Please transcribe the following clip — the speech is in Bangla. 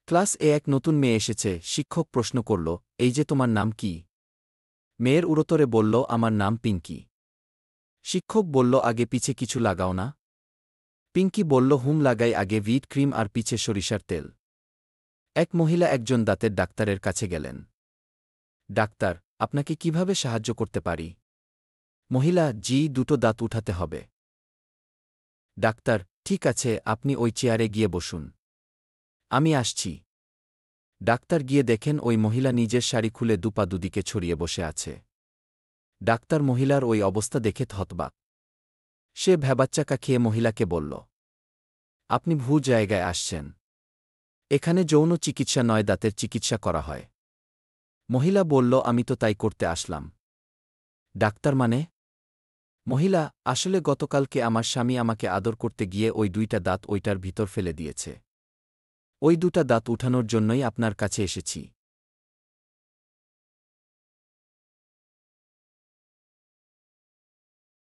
ক্লাস এ এক নতুন মেয়ে এসেছে, শিক্ষক প্রশ্ন করল, এই যে তোমার নাম কি? মেয়ের উরতরে বলল, আমার নাম পিঙ্কি। শিক্ষক বলল, আগে পিছে কিছু লাগাও না? পিঙ্কি বলল, হুম লাগাই, আগে ভিট ক্রিম আর পিছে সরিষার তেল। এক মহিলা একজন দাঁতের ডাক্তারের কাছে গেলেন। ডাক্তার, আপনাকে কিভাবে সাহায্য করতে পারি? মহিলা, জি, দুটো দাঁত উঠাতে হবে। ডাক্তার, ঠিক আছে, আপনি ওই চেয়ারে গিয়ে বসুন। আমি আসছি। ডাক্তার গিয়ে দেখেন ওই মহিলা নিজের শাড়ি খুলে দুপা দুদিকে ছড়িয়ে বসে আছে। ডাক্তার মহিলার ওই অবস্থা দেখে হতবাক। সে ভ্যাবাচ্চাকা খেয়ে মহিলাকে বলল, আপনি ভুল জায়গায় আসছেন। এখানে যৌন চিকিৎসা নয়, দাঁতের চিকিৎসা করা হয়। মহিলা বলল, আমি তো তাই করতে আসলাম। ডাক্তার মানে? মহিলা, আসলে গতকালকে আমার স্বামী আমাকে আদর করতে গিয়ে ওই দুইটা দাঁত ওইটার ভিতর ফেলে দিয়েছে। ওই দুটা দাঁত উঠানোর জন্যই আপনার কাছে এসেছি।